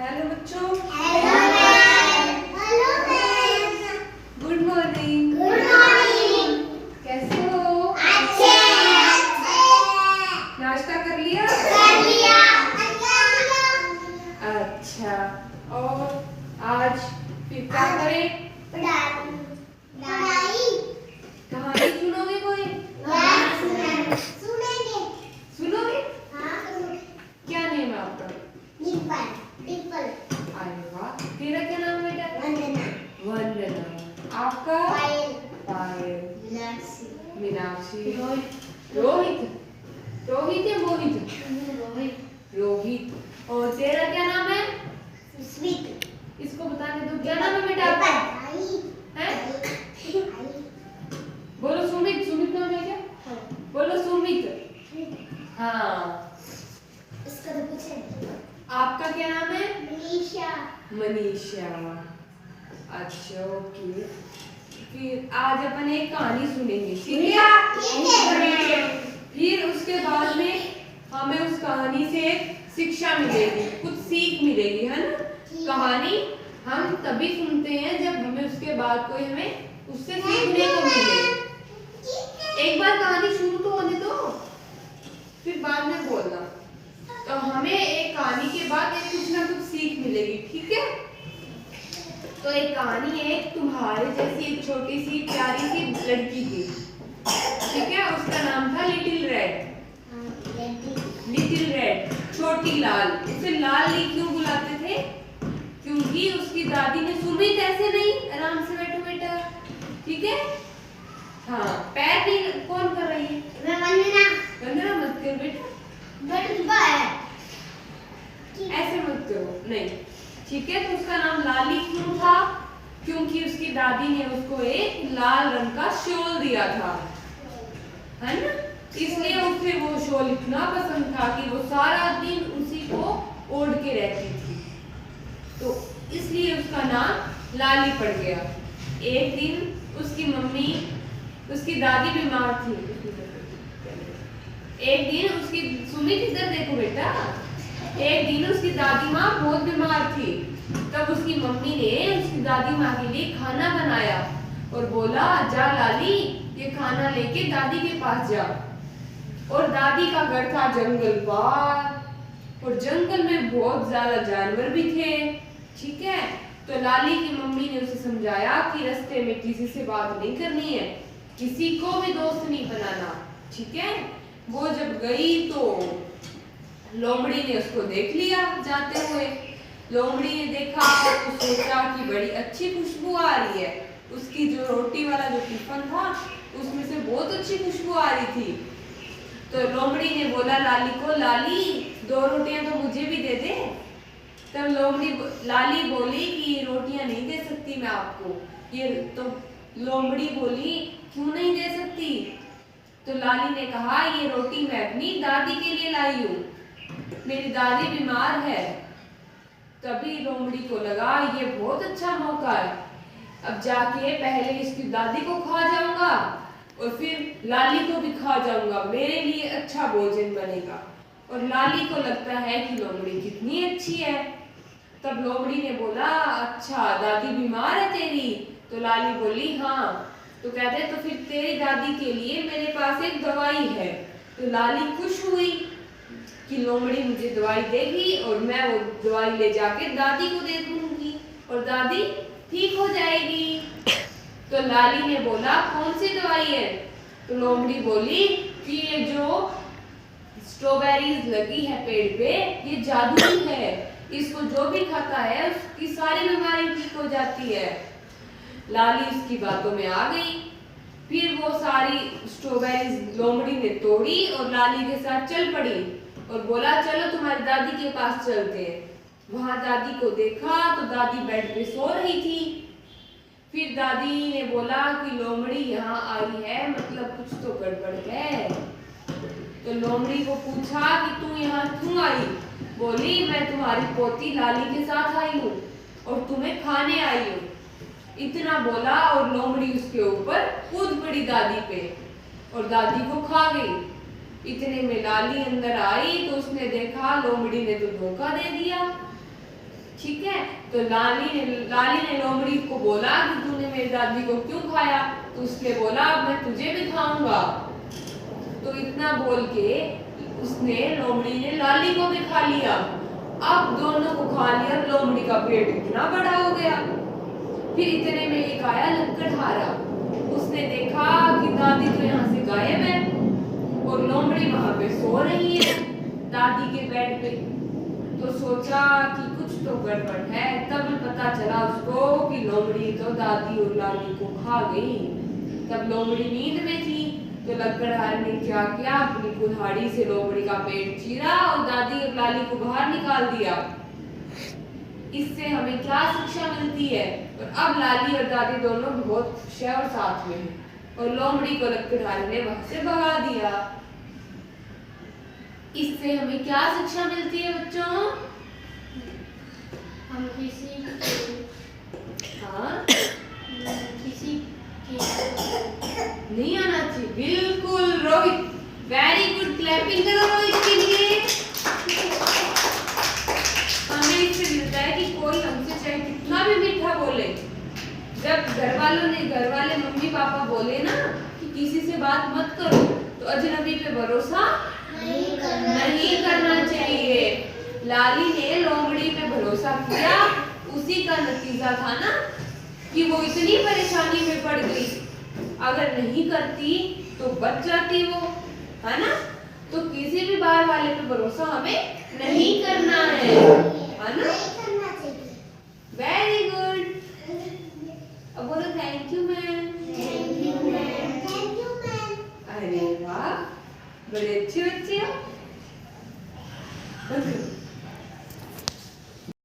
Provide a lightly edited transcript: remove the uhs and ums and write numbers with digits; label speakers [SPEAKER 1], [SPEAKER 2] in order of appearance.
[SPEAKER 1] Hello बच्चों।
[SPEAKER 2] Hello ma'am. Hello ma'am.
[SPEAKER 1] Good morning.
[SPEAKER 2] Good morning.
[SPEAKER 1] कैसे हो?
[SPEAKER 2] अच्छे।
[SPEAKER 1] नाश्ता कर लिया?
[SPEAKER 2] कर लिया।
[SPEAKER 1] अच्छा, और आज फिर क्या करें?
[SPEAKER 2] पढ़ाई।
[SPEAKER 1] कहानी सुनोगे कोई?
[SPEAKER 2] सुनेंगे।
[SPEAKER 1] सुनोगे?
[SPEAKER 2] हाँ।
[SPEAKER 1] क्या नेम है आपका?
[SPEAKER 2] डिम्पल। डिम्पल।
[SPEAKER 1] अरे वाह, तेरा क्या नाम बेटा?
[SPEAKER 2] वंदना।
[SPEAKER 1] वंदना। आपका?
[SPEAKER 2] पायल।
[SPEAKER 1] पायल।
[SPEAKER 2] मीनाक्षी।
[SPEAKER 1] मीनाक्षी।
[SPEAKER 2] रोहित।
[SPEAKER 1] रोहित। रोहित या मोहित?
[SPEAKER 2] रोहित।
[SPEAKER 1] रोहित। और तेरा क्या नाम है?
[SPEAKER 2] स्मित।
[SPEAKER 1] इसको बताने दो, क्या नाम है बेटा आपका? हैं? बोलो सुमित। सुमित नाम है क्या? बोलो सुमित। हाँ।
[SPEAKER 2] इसका तो पूछे।
[SPEAKER 1] आपका क्या नाम है?
[SPEAKER 2] मनीषा।
[SPEAKER 1] मनीषा। अच्छा, ओके। फिर आज अपन एक कहानी सुनेंगे, ठीक है? फिर उसके बाद में हमें उस कहानी से शिक्षा मिलेगी, कुछ सीख मिलेगी, है ना? कहानी हम तभी सुनते हैं जब हमें उसके बाद कोई हमें उससे सीखने को मिले। एक बार कहानी शुरू तो होने दो, फिर बाद में बोलना। तो हमें एक कहानी के बाद एक कुछ ना कुछ सीख मिलेगी, ठीक है? तो एक कहानी है तुम्हारे जैसी एक छोटी सी प्यारी सी लड़की की, ठीक है? उसका नाम था लिटिल रेड। लिटिल रेड, छोटी लाल। उसे लाली क्यों बुलाते थे? क्योंकि उसकी दादी ने सुमित ऐसे नहीं, आराम से बैठो बेटा, ठीक है? हाँ, पैर नहीं कौन कर रही है?
[SPEAKER 2] मैं वंदना।
[SPEAKER 1] वंदना मत कर बेटा, ऐसे मत करो, नहीं, ठीक है? तो उसका नाम लाली क्यों था? क्योंकि उसकी दादी ने उसको एक लाल रंग का शॉल दिया था, है ना? इसलिए उसे वो शॉल इतना पसंद था कि वो सारा दिन उसी को ओढ़ के रहती थी, तो इसलिए उसका नाम लाली पड़ गया। एक दिन उसकी मम्मी, उसकी दादी बीमार थी। एक दिन उसकी, सुमित इधर देखो बेटा, एक दिन उसकी दादी माँ बहुत बीमार थी। तब उसकी मम्मी ने उसकी दादी माँ के लिए खाना बनाया और बोला, जा लाली, ये खाना लेके दादी के पास जा। और दादी का घर था जंगल पार, और जंगल में बहुत ज्यादा जानवर भी थे, ठीक है? तो लाली की मम्मी ने उसे समझाया कि रास्ते में किसी से बात नहीं करनी है, किसी को भी दोस्त नहीं बनाना, ठीक है? वो जब गई तो लोमड़ी ने उसको देख लिया जाते हुए। लोमड़ी ने देखा तो सोचा कि बड़ी अच्छी खुशबू आ रही है। उसकी जो रोटी वाला जो टिफिन था उसमें से बहुत अच्छी खुशबू आ रही थी। तो लोमड़ी ने बोला लाली को, लाली 2 रोटियां तो मुझे भी दे दे। तब लाली बोली कि रोटियां नहीं दे सकती मैं आपको। ये तो लोमड़ी बोली, क्यों नहीं दे सकती? तो लाली ने कहा, ये रोटी मैं अपनी दादी के लिए लाई हूँ, मेरी दादी बीमार है। तभी लोमड़ी को लगा ये बहुत अच्छा मौका है, अब जाके पहले इसकी दादी को खा जाऊंगा और फिर लाली को भी खा जाऊंगा, मेरे लिए अच्छा भोजन बनेगा। और लाली को लगता है कि लोमड़ी कितनी अच्छी है। तब लोमड़ी ने बोला, अच्छा दादी बीमार है तेरी? तो लाली बोली, हाँ। तो कहते तो फिर तेरी दादी के लिए मेरे पास एक दवाई है। तो लाली खुश हुई कि लोमड़ी मुझे दवाई देगी और मैं वो दवाई ले जाके दादी को दे दूंगी और दादी ठीक हो जाएगी। तो लाली ने बोला, कौन सी दवाई है? तो लोमड़ी बोली कि ये जो स्ट्रॉबेरीज लगी है पेड़ पे, ये जादुई है, इसको जो भी खाता है उसकी सारी बीमारी ठीक हो जाती है। लाली उसकी बातों में आ गई। फिर वो सारी स्ट्रॉबेरीज लोमड़ी ने तोड़ी और लाली के साथ चल पड़ी और बोला, चलो तुम्हारी दादी के पास चलते हैं। वहां दादी को देखा तो दादी बेड पे सो रही थी। फिर दादी ने बोला कि लोमड़ी यहाँ आई है, मतलब कुछ तो गड़बड़ है। तो लोमड़ी को पूछा कि तू यहाँ क्यों आई? बोली, मैं तुम्हारी पोती लाली के साथ आई हूँ और तुम्हें खाने आई हूँ। इतना बोला और लोमड़ी उसके ऊपर कूद पड़ी दादी पे और दादी को खा गई। इतने में लाली अंदर आई तो उसने देखा लोमड़ी ने तो धोखा दे दिया, ठीक है। तो लाली ने लोमड़ी को बोला कि तूने मेरी दादी को क्यों खाया? तो उसने बोला अब मैं तुझे भी खाऊंगा। तो इतना बोल के उसने लोमड़ी ने लाली को भी खा लिया। अब दोनों को खा लिया, लोमड़ी का पेट इतना बड़ा हो गया। फिर इतने में एक आया लकड़हारा। उसने देखा कि दादी तो यहाँ से गायब है और लोमड़ी वहां पे सो रही है दादी के बेड पे। तो सोचा कि कुछ तो गड़बड़ है। तब पता चला उसको कि लोमड़ी तो दादी और लाली को खा गई। तब लोमड़ी नींद में थी तो लकड़हारे ने क्या किया, अपनी कुल्हाड़ी से लोमड़ी का पेट चीरा और दादी और लाली को बाहर निकाल दिया। इससे हमें क्या शिक्षा मिलती है? और अब लाली और दादी दोनों बहुत खुश है और साथ में हैं और लोमड़ी को लकड़हारे ने वहां से भगा दिया। इससे हमें क्या शिक्षा मिलती है बच्चों?
[SPEAKER 2] हम किसी
[SPEAKER 1] हाँ
[SPEAKER 2] किसी
[SPEAKER 1] नहीं आना चाहिए। बिल्कुल रोहित, वेरी गुड, क्लैपिंग करो रोहित के लिए। हमें इससे मिलता है कि कोई हमसे चाहे कितना भी मीठा बोले, जब घर वाले मम्मी पापा बोले ना कि किसी से बात मत करो, तो अजनबी पे भरोसा नहीं करना चाहिए। लाली ने लोमड़ी पे भरोसा किया, उसी का नतीजा था ना कि वो इतनी परेशानी में पड़ गई। अगर नहीं करती तो बच जाती वो, है ना? तो किसी भी बाहर वाले पे भरोसा हमें नहीं करना है ना? Very good. अब बोलो थैंक यू मैम। अरे वाह, बड़े अच्छे बच्चे हो।